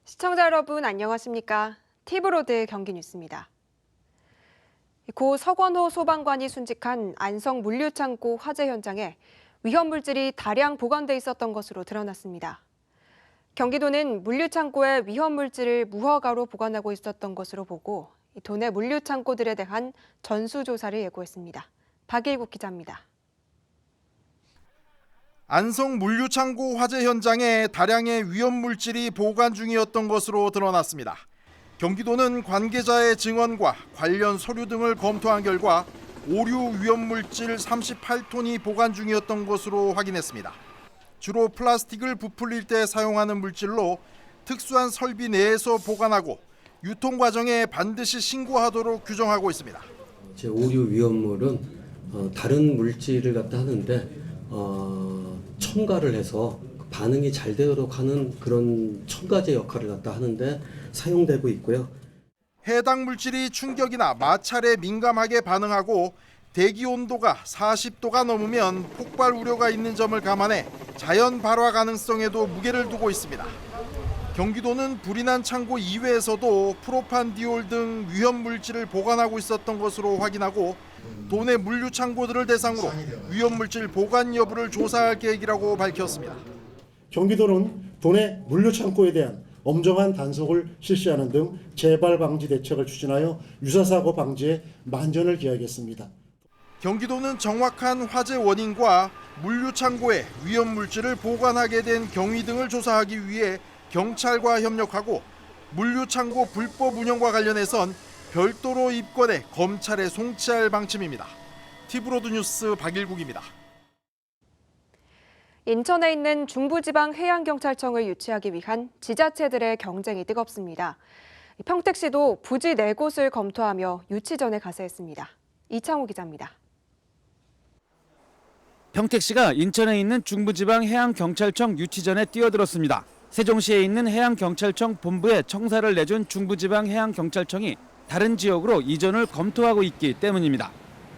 시청자 여러분 안녕하십니까? 티브로드 경기 뉴스입니다. 고 서건호 소방관이 순직한 안성 물류창고 화재 현장에 위험물질이 다량 보관돼 있었던 것으로 드러났습니다. 경기도는 물류창고에 위험물질을 무허가로 보관하고 있었던 것으로 보고 도내 물류창고들에 대한 전수조사를 예고했습니다. 박일국 기자입니다. 안성 물류창고 화재 현장에 다량의 위험물질이 보관 중이었던 것으로 드러났습니다. 경기도는 관계자의 증언과 관련 서류 등을 검토한 결과 오류 위험물질 38톤이 보관 중이었던 것으로 확인했습니다. 주로 플라스틱을 부풀릴 때 사용하는 물질로 특수한 설비 내에서 보관하고 유통 과정에 반드시 신고하도록 규정하고 있습니다. 오류 위험물은 다른 물질을 갖다 하는데 첨가를 해서 반응이 잘 되도록 하는 그런 첨가제 역할을 갖다 하는데 사용되고 있고요. 해당 물질이 충격이나 마찰에 민감하게 반응하고 대기 온도가 40도가 넘으면 폭발 우려가 있는 점을 감안해 자연 발화 가능성에도 무게를 두고 있습니다. 경기도는 불이 난 창고 이외에서도 프로판디올 등 위험 물질을 보관하고 있었던 것으로 확인하고 도내 물류 창고들을 대상으로 위험 물질 보관 여부를 조사할 계획이라고 밝혔습니다. 경기도는 도내 물류 창고에 대한 엄정한 단속을 실시하는 등 재발 방지 대책을 추진하여 유사 사고 방지에 만전을 기하겠습니다. 경기도는 정확한 화재 원인과 물류 창고에 위험 물질을 보관하게 된 경위 등을 조사하기 위해 경찰과 협력하고 물류 창고 불법 운영과 관련해선 별도로 입건해 검찰에 송치할 방침입니다. 티브로드 뉴스 박일국입니다. 인천에 있는 중부지방해양경찰청을 유치하기 위한 지자체들의 경쟁이 뜨겁습니다. 평택시도 부지 4곳을 검토하며 유치 전에 가세했습니다. 이창호 기자입니다. 평택시가 인천에 있는 중부지방해양경찰청 유치전에 뛰어들었습니다. 세종시에 있는 해양경찰청 본부에 청사를 내준 중부지방해양경찰청이 다른 지역으로 이전을 검토하고 있기 때문입니다.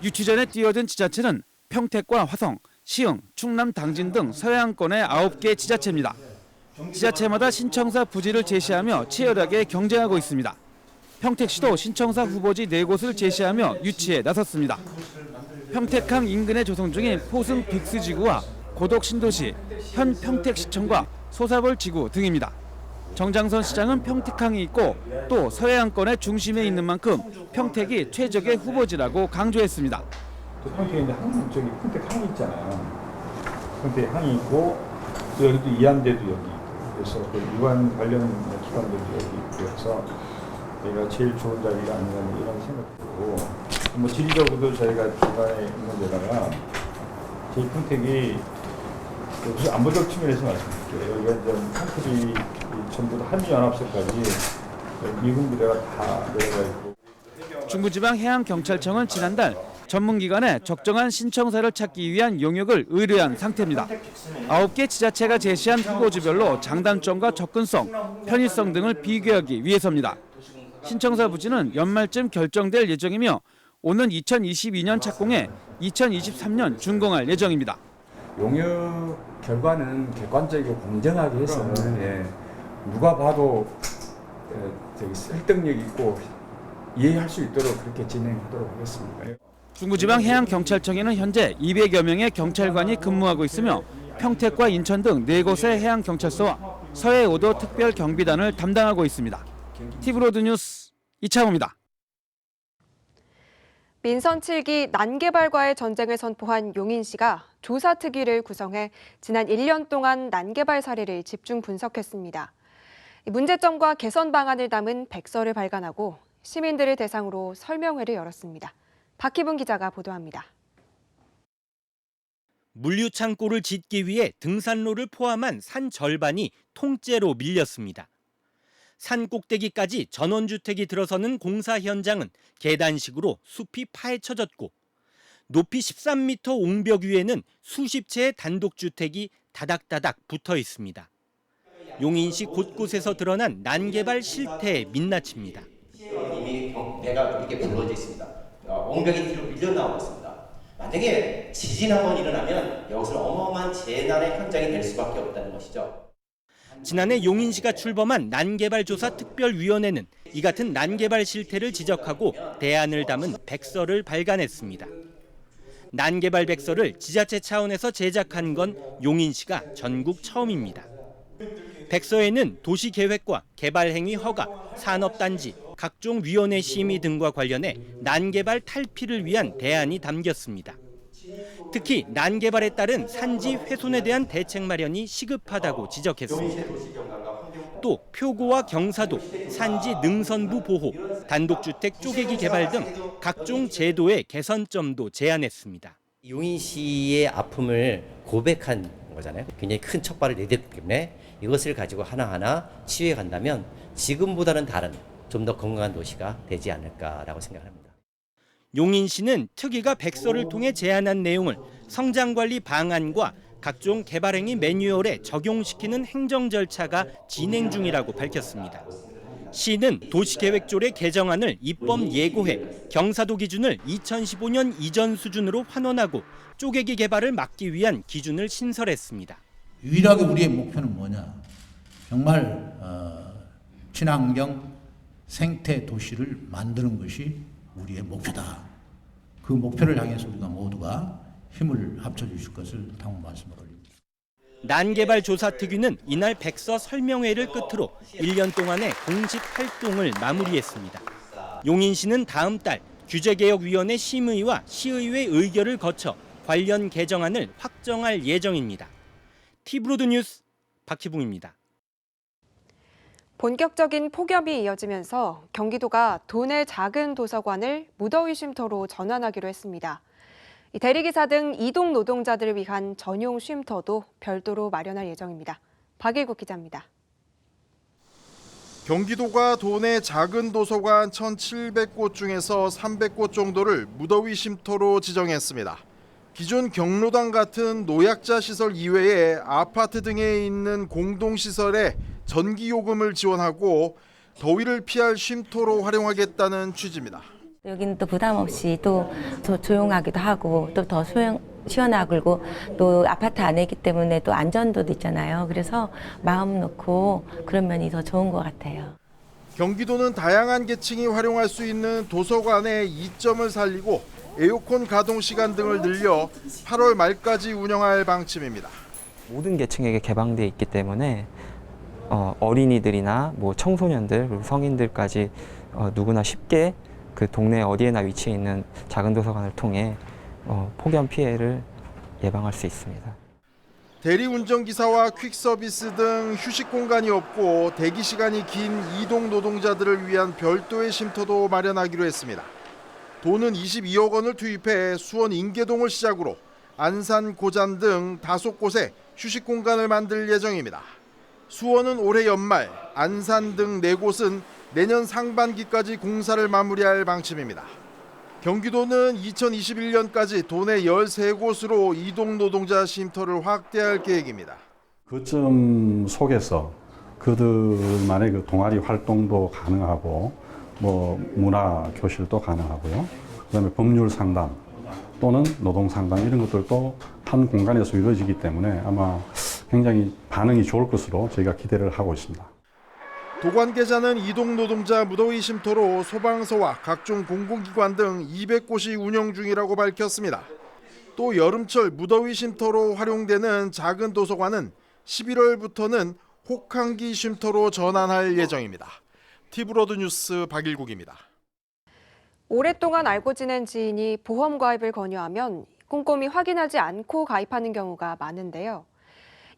유치전에 뛰어든 지자체는 평택과 화성, 시흥, 충남 당진 등 서해안권의 9개 지자체입니다. 지자체마다 신청사 부지를 제시하며 치열하게 경쟁하고 있습니다. 평택시도 신청사 후보지 4곳을 제시하며 유치에 나섰습니다. 평택항 인근에 조성 중인 포승 빅스지구와 고덕 신도시, 현 평택시청과 소사벌 지구 등입니다. 정장선 시장은 평택항이 있고 또 서해안권의 중심에 있는 만큼 평택이 최적의 후보지라고 강조했습니다. 평택에 이제 저기 평택항이 있잖아요. 평택항이 있고 또 여기도 이안대도 여기 있고 그래서 그 유관 관련 기관들도 여기 있고 해서 여기가 제일 좋은 자리가 아닌가 이런 생각이 들고 뭐 지리적으로도 저희가 중간에 있는 데다가 저희 평택이 무슨 안보적 측면에서 말씀드릴게요. 여기가 이제 평택이 전부 다 한미연합선까지 미군 부대가 다 내려가 있고. 중부지방해양경찰청은 지난달 전문기관에 적정한 신청사를 찾기 위한 용역을 의뢰한 상태입니다. 9개 지자체가 제시한 후보지별로 장단점과 접근성, 편의성 등을 비교하기 위해서입니다. 신청사 부지는 연말쯤 결정될 예정이며 오는 2022년 착공해 2023년 준공할 예정입니다. 용역 결과는 객관적이고 공정하게 해서 누가 봐도 설득력 있고 이해할 수 있도록 그렇게 진행하도록 하겠습니다. 중부지방해양경찰청에는 현재 200여 명의 경찰관이 근무하고 있으며 평택과 인천 등 4곳의 해양경찰서와 서해 5도 특별경비단을 담당하고 있습니다. 티브로드 뉴스 이창호입니다. 민선 7기 난개발과의 전쟁을 선포한 용인시가 조사특위를 구성해 지난 1년 동안 난개발 사례를 집중 분석했습니다. 문제점과 개선 방안을 담은 백서를 발간하고 시민들을 대상으로 설명회를 열었습니다. 박희분 기자가 보도합니다. 물류창고를 짓기 위해 등산로를 포함한 산 절반이 통째로 밀렸습니다. 산 꼭대기까지 전원주택이 들어서는 공사 현장은 계단식으로 숲이 파헤쳐졌고 높이 13m 옹벽 위에는 수십 채의 단독주택이 다닥다닥 붙어 있습니다. 용인시 곳곳에서 드러난 난개발 실태의 민낯입니다. 이미 배가 이렇게 굴러져 있습니다. 옹벽이 뒤로 밀려나오고 있습니다. 만약에 지진 한번 일어나면 여기서 어마어마한 재난의 현장이 될 수밖에 없다는 것이죠. 지난해 용인시가 출범한 난개발조사특별위원회는 이 같은 난개발 실태를 지적하고 대안을 담은 백서를 발간했습니다. 난개발 백서를 지자체 차원에서 제작한 건 용인시가 전국 처음입니다. 백서에는 도시계획과 개발행위 허가, 산업단지, 각종 위원회 심의 등과 관련해 난개발 탈피를 위한 대안이 담겼습니다. 특히 난개발에 따른 산지 훼손에 대한 대책 마련이 시급하다고 지적했습니다. 또 표고와 경사도, 산지 능선부 보호, 단독주택 쪼개기 개발 등 각종 제도의 개선점도 제안했습니다. 용인시의 아픔을 고백한 거잖아요. 굉장히 큰 척발을 내딛기 때문에 이것을 가지고 하나하나 치유해 간다면 지금보다는 다른 좀 더 건강한 도시가 되지 않을까라고 생각합니다. 용인시는 특위가 백서를 통해 제안한 내용을 성장관리 방안과 각종 개발행위 매뉴얼에 적용시키는 행정 절차가 진행 중이라고 밝혔습니다. 시는 도시계획조례 개정안을 입법 예고해 경사도 기준을 2015년 이전 수준으로 환원하고 쪼개기 개발을 막기 위한 기준을 신설했습니다. 유일하게 우리의 목표는 뭐냐? 정말 친환경 생태 도시를 만드는 것이 우리의 목표다. 그 목표를 향해서 우리가 모두가 힘을 합쳐주실 것을 당부 말씀을 올립니다. 난개발조사특위는 이날 백서 설명회를 끝으로 1년 동안의 공식 활동을 마무리했습니다. 용인시는 다음 달 규제개혁위원회 심의와 시의회 의결을 거쳐 관련 개정안을 확정할 예정입니다. 티브로드 뉴스 박희붕입니다. 본격적인 폭염이 이어지면서 경기도가 도내 작은 도서관을 무더위 쉼터로 전환하기로 했습니다. 대리기사 등 이동 노동자들을 위한 전용 쉼터도 별도로 마련할 예정입니다. 박일국 기자입니다. 경기도가 도내 작은 도서관 1,700곳 중에서 300곳 정도를 무더위 쉼터로 지정했습니다. 기존 경로당 같은 노약자 시설 이외에 아파트 등에 있는 공동시설에 전기요금을 지원하고 더위를 피할 쉼터로 활용하겠다는 취지입니다. 여기는 또 부담 없이 또 조용하기도 하고 또 더 시원하고 그리고 또 아파트 안에이기 때문에 또 안전도도 있잖아요. 그래서 마음 놓고 그런 면이 더 좋은 것 같아요. 경기도는 다양한 계층이 활용할 수 있는 도서관의 이점을 살리고 에어컨 가동 시간 등을 늘려 8월 말까지 운영할 방침입니다. 모든 계층에게 개방되어 있기 때문에 어린이들이나 뭐 청소년들 그리고 성인들까지 누구나 쉽게 그 동네 어디에나 위치해 있는 작은 도서관을 통해 폭염 피해를 예방할 수 있습니다. 대리운전기사와 퀵서비스 등 휴식 공간이 없고 대기 시간이 긴 이동 노동자들을 위한 별도의 쉼터도 마련하기로 했습니다. 도는 22억 원을 투입해 수원 인계동을 시작으로 안산, 고잔 등 5곳에 휴식 공간을 만들 예정입니다. 수원은 올해 연말, 안산 등 4곳은 내년 상반기까지 공사를 마무리할 방침입니다. 경기도는 2021년까지 도내 13곳으로 이동 노동자 쉼터를 확대할 계획입니다. 거점 속에서 그들만의 그 동아리 활동도 가능하고 뭐 문화 교실도 가능하고요. 그다음에 법률 상담 또는 노동 상담 이런 것들도 한 공간에서 이루어지기 때문에 아마 굉장히 반응이 좋을 것으로 저희가 기대를 하고 있습니다. 도 관계자는 이동 노동자 무더위 쉼터로 소방서와 각종 공공기관 등 200곳이 운영 중이라고 밝혔습니다. 또 여름철 무더위 쉼터로 활용되는 작은 도서관은 11월부터는 혹한기 쉼터로 전환할 예정입니다. 티브로드 뉴스 박일국입니다. 오랫동안 알고 지낸 지인이 보험 가입을 권유하면 꼼꼼히 확인하지 않고 가입하는 경우가 많은데요.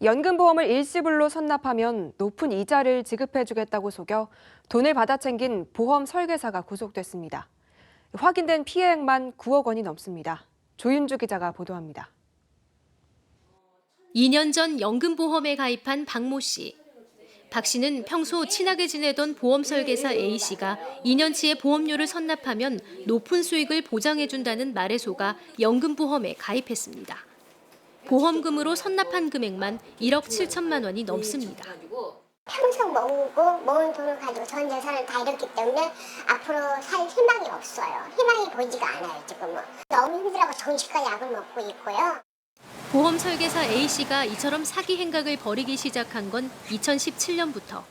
연금보험을 일시불로 선납하면 높은 이자를 지급해주겠다고 속여 돈을 받아 챙긴 보험 설계사가 구속됐습니다. 확인된 피해액만 9억 원이 넘습니다. 조윤주 기자가 보도합니다. 2년 전 연금보험에 가입한 박모 씨. 박 씨는 평소 친하게 지내던 보험 설계사 A 씨가 2년치의 보험료를 선납하면 높은 수익을 보장해준다는 말에 속아 연금보험에 가입했습니다. 보험금으로 선납한 금액만 1억 7천만 원이 넘습니다. 평생 모은 돈을 가지고 전 재산을 다 잃었기 때문에 앞으로 살 희망이 없어요. 희망이 보이지가 않아요, 지금은. 너무 힘들어서 정신과 약을 먹고 있고요. 보험 설계사 A씨가 이처럼 사기 행각을 벌이기 시작한 건 2017년부터.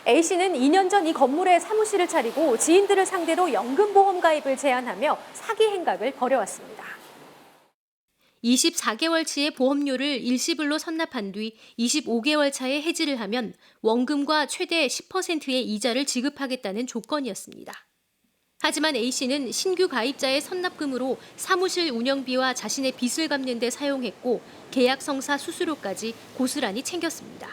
A씨는 2년 전 이 건물에 사무실을 차리고 지인들을 상대로 연금보험 가입을 제안하며 사기 행각을 벌여왔습니다. 24개월치의 보험료를 일시불로 선납한 뒤 25개월 차에 해지를 하면 원금과 최대 10%의 이자를 지급하겠다는 조건이었습니다. 하지만 A씨는 신규 가입자의 선납금으로 사무실 운영비와 자신의 빚을 갚는 데 사용했고 계약 성사 수수료까지 고스란히 챙겼습니다.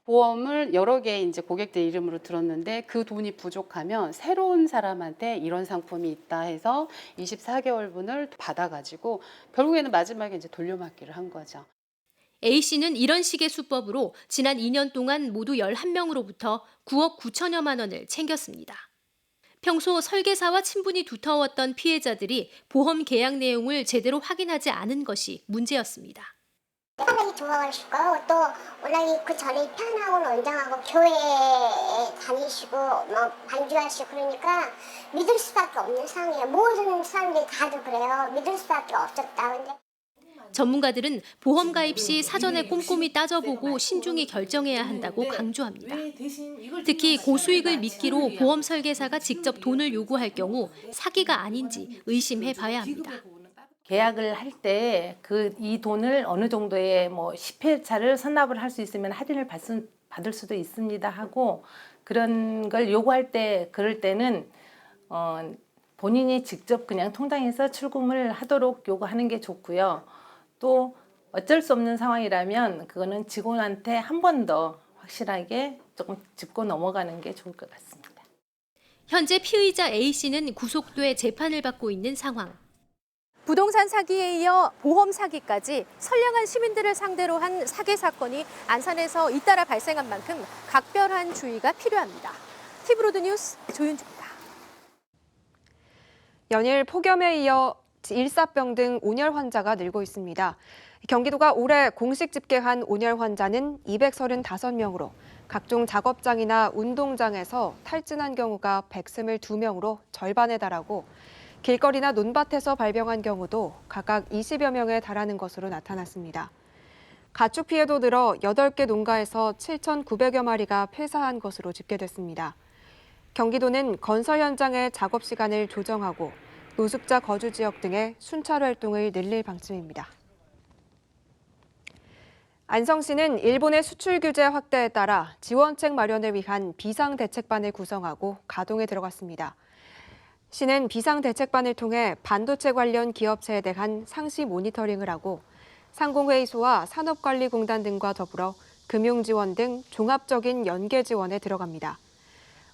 보험을 여러 개 이제 고객들 이름으로 들었는데 그 돈이 부족하면 새로운 사람한테 이런 상품이 있다 해서 24개월분을 받아가지고 결국에는 마지막에 이제 돌려막기를 한 거죠. A씨는 이런 식의 수법으로 지난 2년 동안 모두 11명으로부터 9억 9천여만 원을 챙겼습니다. 평소 설계사와 친분이 두터웠던 피해자들이 보험 계약 내용을 제대로 확인하지 않은 것이 문제였습니다. 생각이 좋아하시고 또 워낙에 그 전에 편하고 원장하고 교회에 다니시고 뭐 반주하시고 그러니까 믿을 수밖에 없는 상황이에요. 모든 사람들이 다들 그래요. 믿을 수밖에 없었다. 근데 전문가들은 보험 가입 시 사전에 꼼꼼히 따져보고 신중히 결정해야 한다고 강조합니다. 특히 고수익을 미끼로 보험 설계사가 직접 돈을 요구할 경우 사기가 아닌지 의심해 봐야 합니다. 계약을 할 때 이 돈을 어느 정도의 뭐 10회차를 선납을 할 수 있으면 할인을 받을 수도 있습니다 하고 그런 걸 요구할 때 그럴 때는 본인이 직접 그냥 통장에서 출금을 하도록 요구하는 게 좋고요. 또 어쩔 수 없는 상황이라면 그거는 직원한테 한 번 더 확실하게 조금 짚고 넘어가는 게 좋을 것 같습니다. 현재 피의자 A씨는 구속돼 재판을 받고 있는 상황. 부동산 사기에 이어 보험 사기까지 선량한 시민들을 상대로 한 사기 사건이 안산에서 잇따라 발생한 만큼 각별한 주의가 필요합니다. TV로드 뉴스 조윤주입니다. 연일 폭염에 이어 일사병 등 온열 환자가 늘고 있습니다. 경기도가 올해 공식 집계한 온열 환자는 235명으로 각종 작업장이나 운동장에서 탈진한 경우가 122명으로 절반에 달하고 길거리나 논밭에서 발병한 경우도 각각 20여 명에 달하는 것으로 나타났습니다. 가축 피해도 늘어 8개 농가에서 7,900여 마리가 폐사한 것으로 집계됐습니다. 경기도는 건설 현장의 작업 시간을 조정하고 노숙자 거주 지역 등의 순찰 활동을 늘릴 방침입니다. 안성시는 일본의 수출 규제 확대에 따라 지원책 마련을 위한 비상대책반을 구성하고 가동에 들어갔습니다. 시는 비상대책반을 통해 반도체 관련 기업체에 대한 상시 모니터링을 하고 상공회의소와 산업관리공단 등과 더불어 금융지원 등 종합적인 연계 지원에 들어갑니다.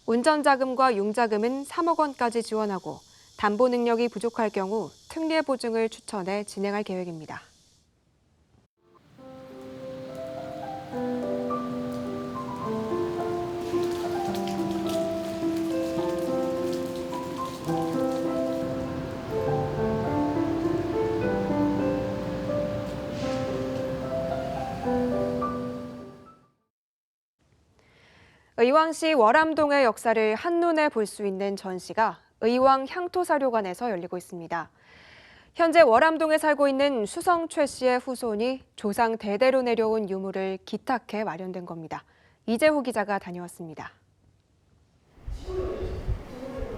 운전자금과 융자금은 3억 원까지 지원하고 담보 능력이 부족할 경우 특례 보증을 추천해 진행할 계획입니다. 의왕시 월암동의 역사를 한눈에 볼 수 있는 전시가 의왕 향토사료관에서 열리고 있습니다. 현재 월암동에 살고 있는 수성 최 씨의 후손이 조상 대대로 내려온 유물을 기탁해 마련된 겁니다. 이재호 기자가 다녀왔습니다.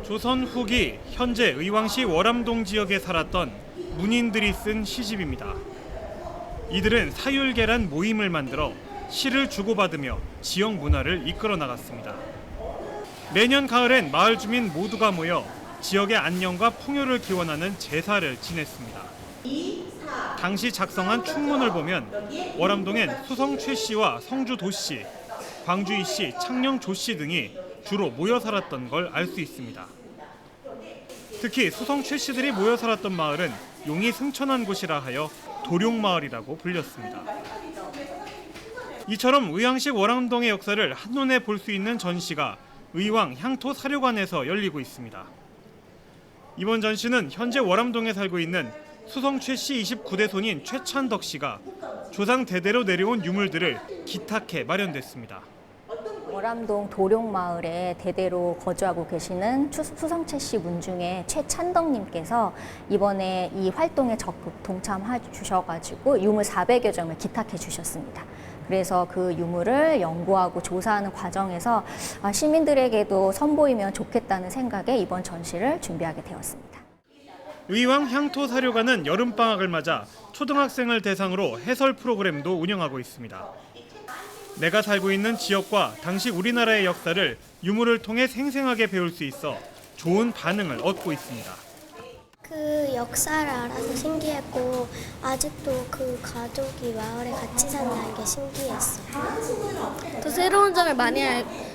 조선 후기 현재 의왕시 월암동 지역에 살았던 문인들이 쓴 시집입니다. 이들은 사율계란 모임을 만들어 시를 주고받으며 지역 문화를 이끌어 나갔습니다. 매년 가을엔 마을 주민 모두가 모여 지역의 안녕과 풍요를 기원하는 제사를 지냈습니다. 당시 작성한 춘문을 보면 월암동엔 수성 최 씨와 성주 도 씨, 광주이 씨, 창녕 조 씨 등이 주로 모여 살았던 걸 알 수 있습니다. 특히 수성 최 씨들이 모여 살았던 마을은 용이 승천한 곳이라 하여 도룡마을이라고 불렸습니다. 이처럼 의왕시 월암동의 역사를 한눈에 볼 수 있는 전시가 의왕 향토사료관에서 열리고 있습니다. 이번 전시는 현재 월암동에 살고 있는 수성 최 씨 29대 손인 최찬덕 씨가 조상 대대로 내려온 유물들을 기탁해 마련됐습니다. 월암동 도룡마을에 대대로 거주하고 계시는 수성채 씨 문중에 최찬덕님께서 이번에 이 활동에 적극 동참해 주셔가지고 유물 400여 점을 기탁해 주셨습니다. 그래서 그 유물을 연구하고 조사하는 과정에서 시민들에게도 선보이면 좋겠다는 생각에 이번 전시를 준비하게 되었습니다. 의왕 향토 사료관은 여름방학을 맞아 초등학생을 대상으로 해설 프로그램도 운영하고 있습니다. 내가 살고 있는 지역과 당시 우리나라의 역사를 유물을 통해 생생하게 배울 수 있어 좋은 반응을 얻고 있습니다. 그 역사를 알아서 신기했고 아직도 그 가족이 마을에 같이 산다는 게 신기했어요. 더 새로운 점을 많이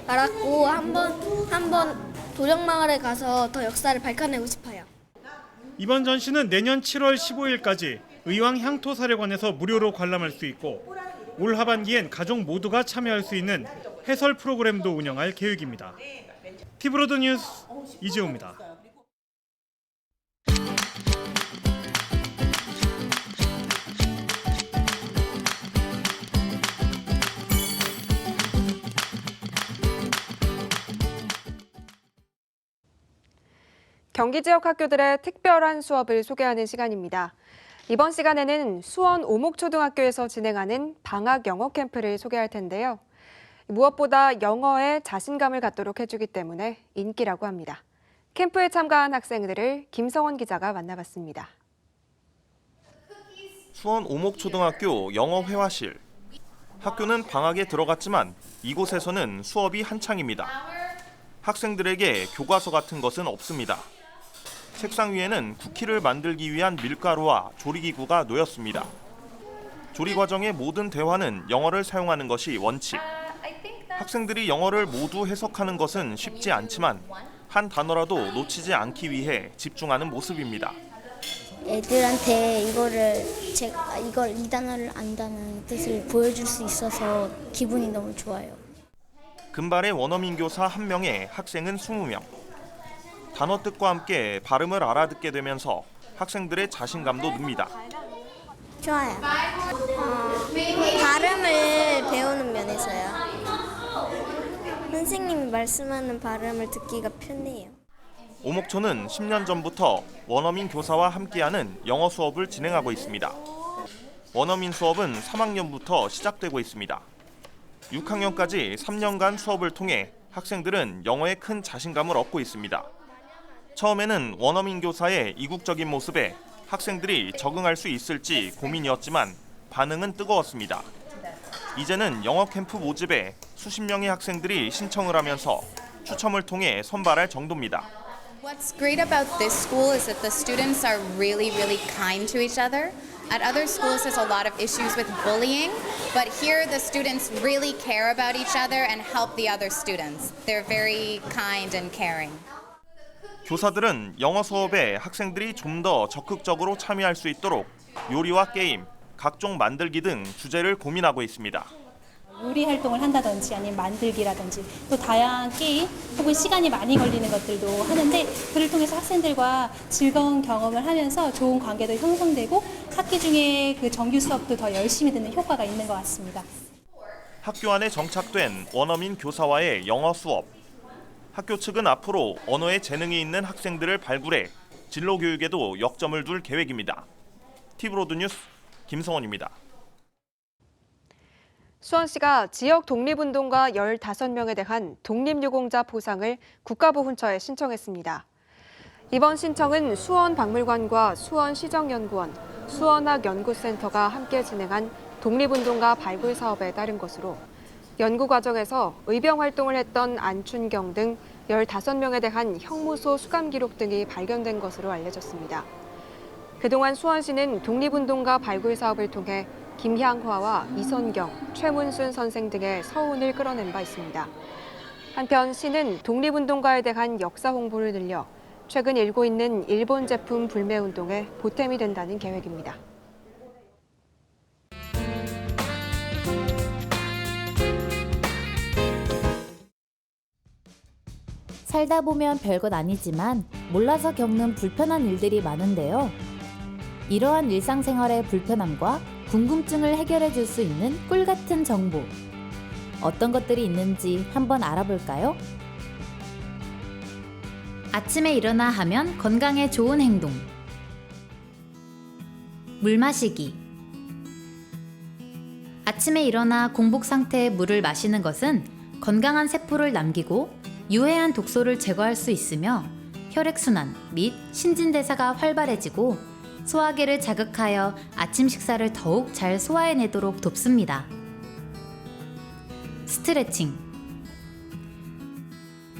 알았고 한번 도령마을에 가서 더 역사를 밝혀내고 싶어요. 이번 전시는 내년 7월 15일까지 의왕 향토사료관에서 무료로 관람할 수 있고 올 하반기엔 가족 모두가 참여할 수 있는 해설 프로그램도 운영할 계획입니다. 티브로드 뉴스 이지호입니다. 경기 지역 학교들의 특별한 수업을 소개하는 시간입니다. 이번 시간에는 수원 오목초등학교에서 진행하는 방학 영어 캠프를 소개할 텐데요. 무엇보다 영어에 자신감을 갖도록 해주기 때문에 인기라고 합니다. 캠프에 참가한 학생들을 김성원 기자가 만나봤습니다. 수원 오목초등학교 영어 회화실. 학교는 방학에 들어갔지만 이곳에서는 수업이 한창입니다. 학생들에게 교과서 같은 것은 없습니다. 책상 위에는 쿠키를 만들기 위한 밀가루와 조리기구가 놓였습니다. 조리 과정의 모든 대화는 영어를 사용하는 것이 원칙. 학생들이 영어를 모두 해석하는 것은 쉽지 않지만 한 단어라도 놓치지 않기 위해 집중하는 모습입니다. 애들한테 이 단어를 안다는 뜻을 보여줄 수 있어서 기분이 너무 좋아요. 금발의 원어민 교사 1명에 학생은 20명. 단어 뜻과 함께 발음을 알아듣게 되면서 학생들의 자신감도 늡니다. 좋아요. 발음을 배우는 면에서요. 선생님이 말씀하는 발음을 듣기가 편해요. 오목초는 10년 전부터 원어민 교사와 함께하는 영어 수업을 진행하고 있습니다. 원어민 수업은 3학년부터 시작되고 있습니다. 6학년까지 3년간 수업을 통해 학생들은 영어에 큰 자신감을 얻고 있습니다. 처음에는 원어민 교사의 이국적인 모습에 학생들이 적응할 수 있을지 고민이었지만 반응은 뜨거웠습니다. 이제는 영어 캠프 모집에 수십 명의 학생들이 신청을 하면서 추첨을 통해 선발할 정도입니다. What's great about this school is that the students are really kind to each other. At other schools there's a lot of issues with bullying, but here the students really care about each other and help the other students. They're very kind and caring. 교사들은 영어 수업에 학생들이 좀 더 적극적으로 참여할 수 있도록 요리와 게임, 각종 만들기 등 주제를 고민하고 있습니다. 요리 활동을 한다든지 아니면 만들기라든지 또 다양한 게임 혹은 시간이 많이 걸리는 것들도 하는데 그를 통해서 학생들과 즐거운 경험을 하면서 좋은 관계도 형성되고 학기 중에 그 정규 수업도 더 열심히 듣는 효과가 있는 것 같습니다. 학교 안에 정착된 원어민 교사와의 영어 수업. 학교 측은 앞으로 언어에 재능이 있는 학생들을 발굴해 진로 교육에도 역점을 둘 계획입니다. 티브로드 뉴스 김성원입니다. 수원시가 지역 독립운동가 15명에 대한 독립유공자 보상을 국가보훈처에 신청했습니다. 이번 신청은 수원박물관과 수원시정연구원, 수원학연구센터가 함께 진행한 독립운동가 발굴 사업에 따른 것으로 연구 과정에서 의병 활동을 했던 안춘경 등 15명에 대한 형무소 수감 기록 등이 발견된 것으로 알려졌습니다. 그동안 수원시는 독립운동가 발굴 사업을 통해 김향화와 이선경, 최문순 선생 등의 서운을 끌어낸 바 있습니다. 한편 시는 독립운동가에 대한 역사 홍보를 늘려 최근 일고 있는 일본 제품 불매 운동에 보탬이 된다는 계획입니다. 살다 보면 별것 아니지만 몰라서 겪는 불편한 일들이 많은데요. 이러한 일상생활의 불편함과 궁금증을 해결해 줄 수 있는 꿀 같은 정보. 어떤 것들이 있는지 한번 알아볼까요? 아침에 일어나 하면 건강에 좋은 행동. 물 마시기. 아침에 일어나 공복 상태의 물을 마시는 것은 건강한 세포를 남기고 유해한 독소를 제거할 수 있으며 혈액순환 및 신진대사가 활발해지고 소화기를 자극하여 아침 식사를 더욱 잘 소화해내도록 돕습니다. 스트레칭.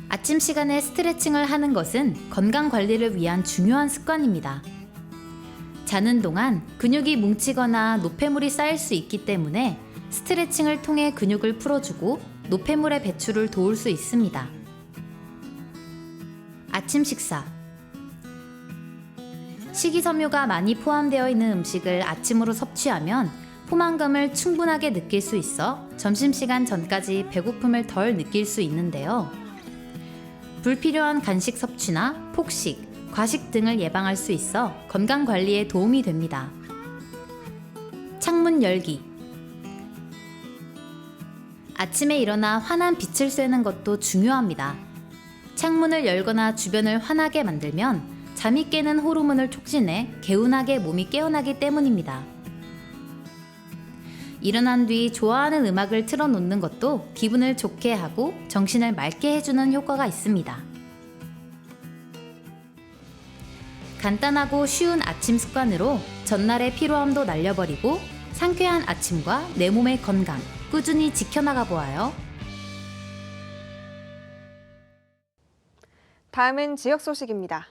아침 시간에 스트레칭을 하는 것은 건강 관리를 위한 중요한 습관입니다. 자는 동안 근육이 뭉치거나 노폐물이 쌓일 수 있기 때문에 스트레칭을 통해 근육을 풀어주고 노폐물의 배출을 도울 수 있습니다. 아침 식사. 식이섬유가 많이 포함되어 있는 음식을 아침으로 섭취하면 포만감을 충분하게 느낄 수 있어 점심시간 전까지 배고픔을 덜 느낄 수 있는데요. 불필요한 간식 섭취나 폭식, 과식 등을 예방할 수 있어 건강 관리에 도움이 됩니다. 창문 열기. 아침에 일어나 환한 빛을 쐬는 것도 중요합니다. 창문을 열거나 주변을 환하게 만들면 잠이 깨는 호르몬을 촉진해 개운하게 몸이 깨어나기 때문입니다. 일어난 뒤 좋아하는 음악을 틀어놓는 것도 기분을 좋게 하고 정신을 맑게 해주는 효과가 있습니다. 간단하고 쉬운 아침 습관으로 전날의 피로함도 날려버리고 상쾌한 아침과 내 몸의 건강 꾸준히 지켜나가 보아요. 다음은 지역 소식입니다.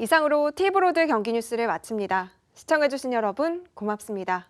이상으로 티브로드 경기 뉴스를 마칩니다. 시청해주신 여러분 고맙습니다.